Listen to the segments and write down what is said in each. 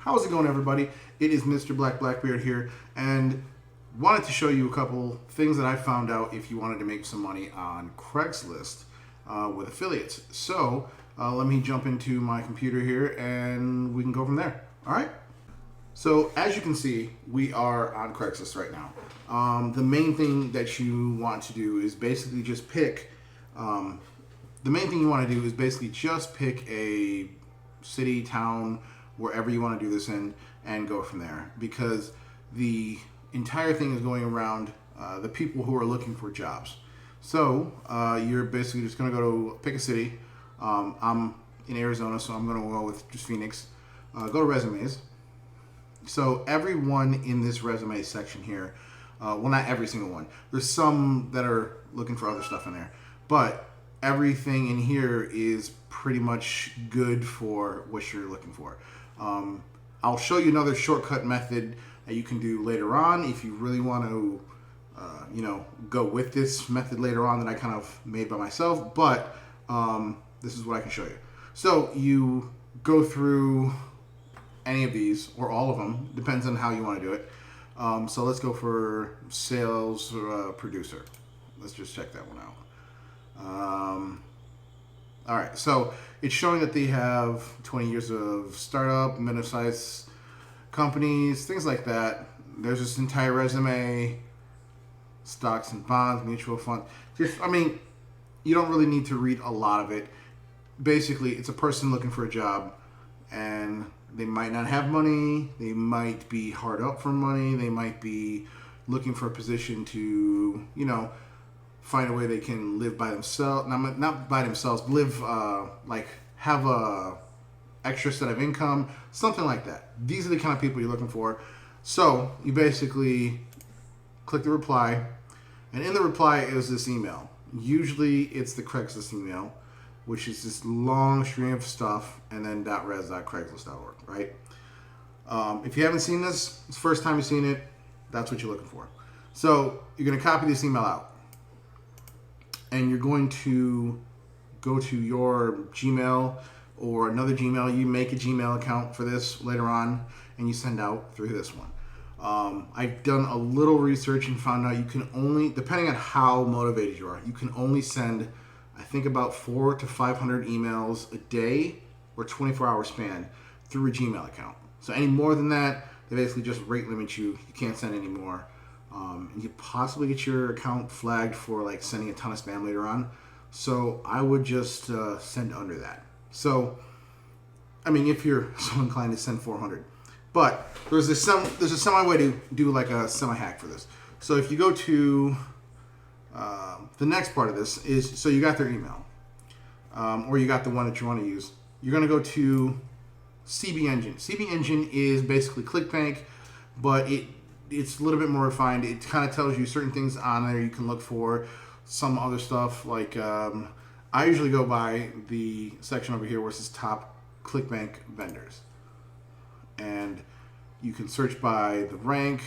How's it going, everybody? It is Mr. BlackBeard here, and wanted to show you a couple things that I found out if you wanted to make some money on Craigslist with affiliates. So let me jump into my computer here, and we can go from there. All right? So as you can see, we are on Craigslist right now. The main thing that you want to do is basically just pick. The main thing you want to do is basically just pick a city, town, wherever you want to do this in, and go from there. Because the entire thing is going around the people who are looking for jobs. So you're basically just going to go to pick a city. I'm in Arizona, so I'm going to go with just Phoenix. Go to resumes. So everyone in this resume section here, well, not every single one. There's some that are looking for other stuff in there, but everything in here is pretty much good for what you're looking for. I'll show you another shortcut method that you can do later on if you really want to, go with this method later on that I kind of made by myself. But this is what I can show you. So you go through any of these or all of them, depends on how you want to do it. So let's go for sales producer. Let's just check that one out. All right, so it's showing that they have 20 years of startup, medium-sized companies, things like that. There's this entire resume, stocks and bonds, mutual fund. You don't really need to read a lot of it. Basically, it's a person looking for a job, and they might not have money. They might be hard up for money. They might be looking for a position to, find a way they can live by themselves. Not by themselves, live have a extra set of income, something like that. These are the kind of people you're looking for. So you basically click the reply, and in the reply is this email. Usually it's the Craigslist email, which is this long string of stuff, and then .res.craigslist.org, right? If you haven't seen this, it's the first time you've seen it, that's what you're looking for. So you're going to copy this email out, and you're going to go to your Gmail or another Gmail. You make a Gmail account for this later on, and you send out through this one. I've done a little research and found out you can only, depending on how motivated you are, you can only send, I think, about 400 to 500 emails a day or 24-hour span through a Gmail account. So any more than that, they basically just rate limit you. You can't send any more. And you possibly get your account flagged for sending a ton of spam later on. So I would just send under that. So, if you're so inclined to send 400. But there's a semi way to do a semi-hack for this. So if you go to the next part of this is, so you got their email, or you got the one that you want to use. You're going to go to CB Engine. CB Engine is basically ClickBank, but it's a little bit more refined. It kind of tells you certain things on there you can look for. Some other stuff, I usually go by the section over here where it says top ClickBank vendors. And you can search by the rank,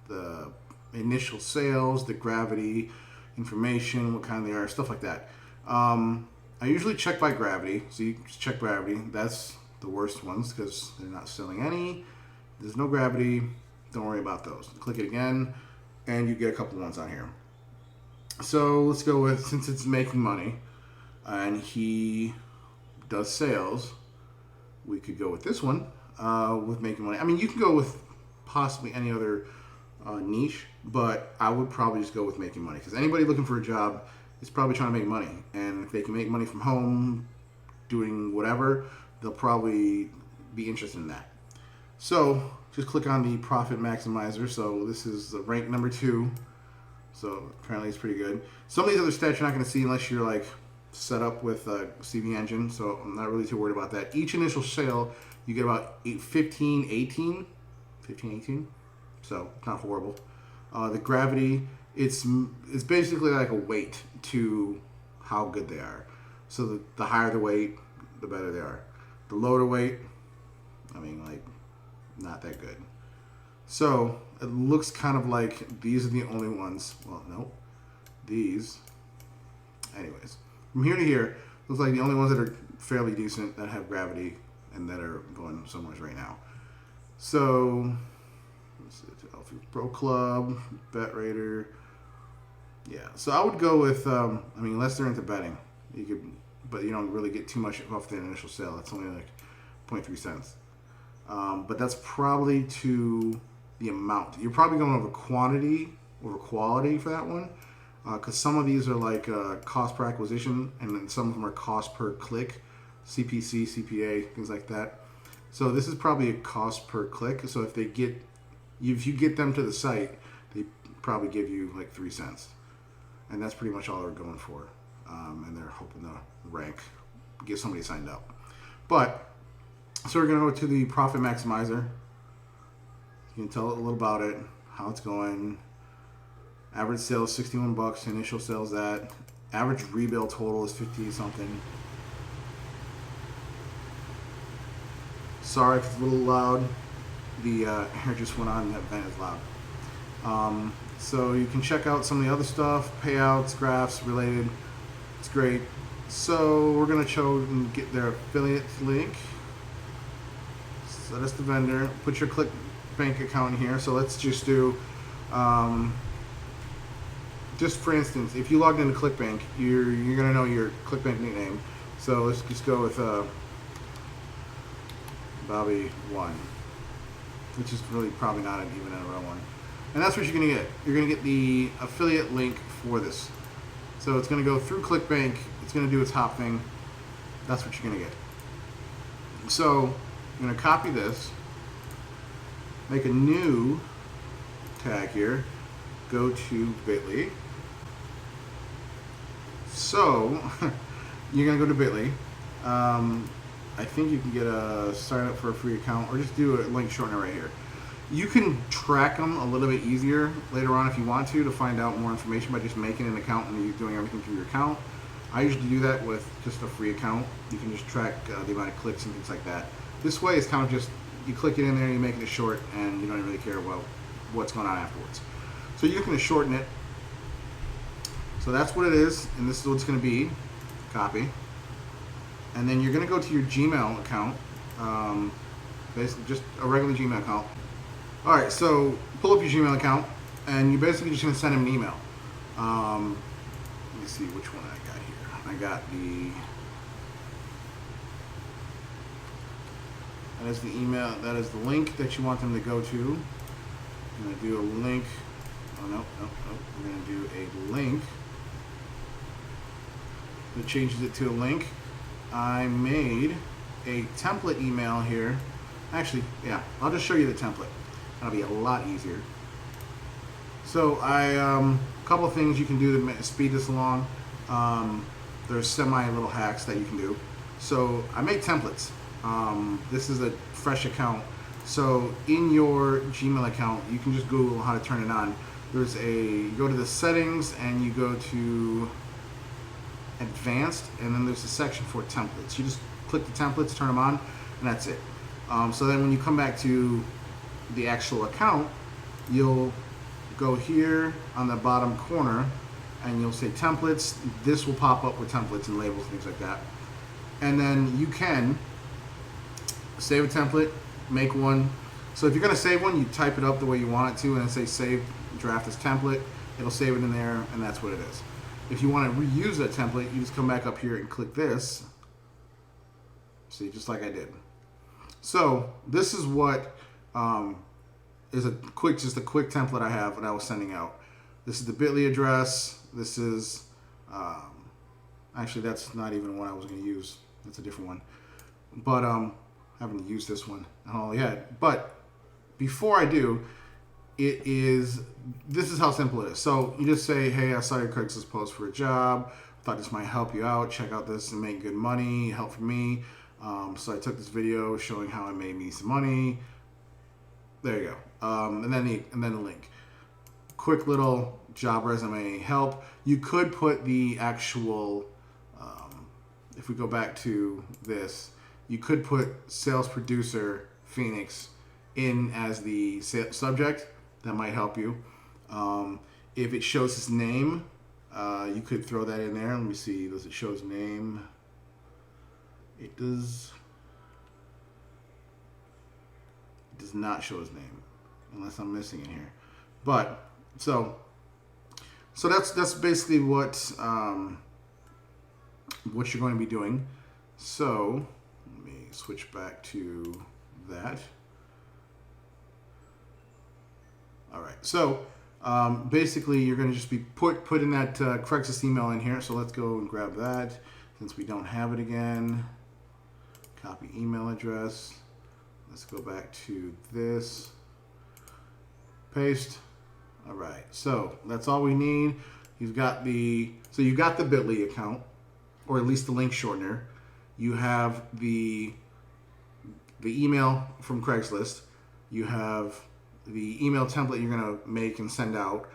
the initial sales, the gravity, information, what kind they are, stuff like that. I usually check by gravity. So you just check gravity. That's the worst ones because they're not selling any. There's no gravity. Don't worry about those. Click it again, and you get a couple ones on here. So let's go with, since it's making money, and he does sales, we could go with this one, with making money. You can go with possibly any other niche, but I would probably just go with making money, because anybody looking for a job is probably trying to make money, and if they can make money from home, doing whatever, they'll probably be interested in that. So just click on the profit maximizer. So this is rank number 2. So apparently it's pretty good. Some of these other stats you're not going to see unless you're set up with CB Engine. So I'm not really too worried about that. Each initial sale, you get about 15, 18. So it's not horrible. The gravity, it's basically like a weight to how good they are. So the higher the weight, the better they are. The lower the weight, not that good. So it looks kind of like these are the only ones. Well, no, these. Anyways, from here to here, looks like the only ones that are fairly decent that have gravity and that are going somewhere right now. So, Pro Club, Bet Raider. Yeah, so I would go with, I mean, unless they're into betting, you could, but you don't really get too much off the initial sale. That's only like 0.3 cents. But that's probably to the amount. You're probably going over quantity over quality for that one. Because some of these are like cost per acquisition, and then some of them are cost per click, CPC, CPA, things like that. So this is probably a cost per click. So if you get them to the site, they probably give you like 3 cents, and that's pretty much all they're going for. And they're hoping to rank, get somebody signed up. But so we're gonna go to the profit maximizer. You can tell a little about it, how it's going. Average sales $61. Initial sales that. Average rebill total is 50 something. Sorry if it's a little loud. The air just went on. That vent is loud. So you can check out some of the other stuff, payouts, graphs related. It's great. So we're gonna show and get their affiliate link. So that's the vendor. Put your ClickBank account in here. So let's just do. Just for instance, if you logged into ClickBank, you're gonna know your ClickBank nickname. So let's just go with Bobby1, which is really probably not even a real one. And that's what you're gonna get. You're gonna get the affiliate link for this. So it's gonna go through ClickBank. It's gonna do its hop thing. That's what you're gonna get. So I'm gonna copy this, make a new tag here, go to Bitly. So you're gonna go to Bitly. I think you can get a sign up for a free account, or just do a link shortener right here. You can track them a little bit easier later on if you want to find out more information by just making an account and you doing everything through your account. I usually do that with just a free account. You can just track the amount of clicks and things like that. This way it's kind of just, you click it in there, you make it short, and you don't really care about what's going on afterwards. So you're going to shorten it. So that's what it is, and this is what it's going to be. Copy. And then you're going to go to your Gmail account, basically just a regular Gmail account. All right, so pull up your Gmail account, and you're basically just going to send him an email. Let me see which one I got here. I got that is the email, that is the link that you want them to go to. I'm going to do a link. Oh, no. We're going to do a link. It changes it to a link. I made a template email here. Actually, yeah, I'll just show you the template. That'll be a lot easier. So a couple of things you can do to speed this along. There's semi little hacks that you can do. So I make templates. This is a fresh account. So in your Gmail account, you can just Google how to turn it on. You go to the settings and you go to advanced, and then there's a section for templates. You just click the templates, turn them on, and that's it. So then when you come back to the actual account, you'll go here on the bottom corner and you'll say templates. This will pop up with templates and labels and things like that. And then you can save a template, make one. So if you're going to save one, you type it up the way you want it to and then say save draft as template. It'll save it in there, and that's what it is. If you want to reuse that template, you just come back up here and click this. See, just like I did. So this is what is just a quick template I have that I was sending out. This is the Bitly address. This is actually that's not even one I was going to use. That's a different one. But I haven't used this one at all yet. But before I do, this is how simple it is. So you just say, hey, I saw your Craigslist post for a job. Thought this might help you out. Check out this and make good money. Help for me. So I took this video showing how I made me some money. There you go. And then the link. Quick little job resume help. You could put the actual, if we go back to this, you could put sales producer Phoenix in as the subject. That might help you. If it shows his name, you could throw that in there. Let me see. Does it show his name? It does does not show his name, unless I'm missing it here. But so that's basically what you're going to be doing. So let me switch back to that. All right. So basically, you're going to just be putting that Craigslist email in here. So let's go and grab that since we don't have it again. Copy email address. Let's go back to this. Paste. All right. So that's all we need. You've got the Bitly account, or at least the link shortener. You have the email from Craigslist. You have the email template you're going to make and send out,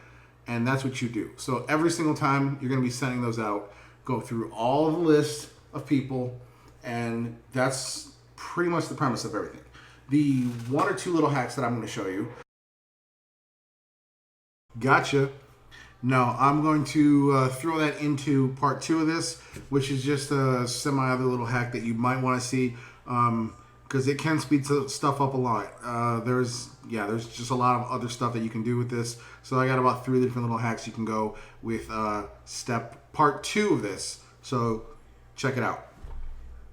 and that's what you do. So every single time you're going to be sending those out, go through all the list of people, and that's pretty much the premise of everything. The one or two little hacks that I'm going to show you. Gotcha. No, I'm going to throw that into part 2 of this, which is just a semi-other little hack that you might want to see, because it can speed stuff up a lot. There's just a lot of other stuff that you can do with this. So I got about 3 different little hacks you can go with part 2 of this. So check it out.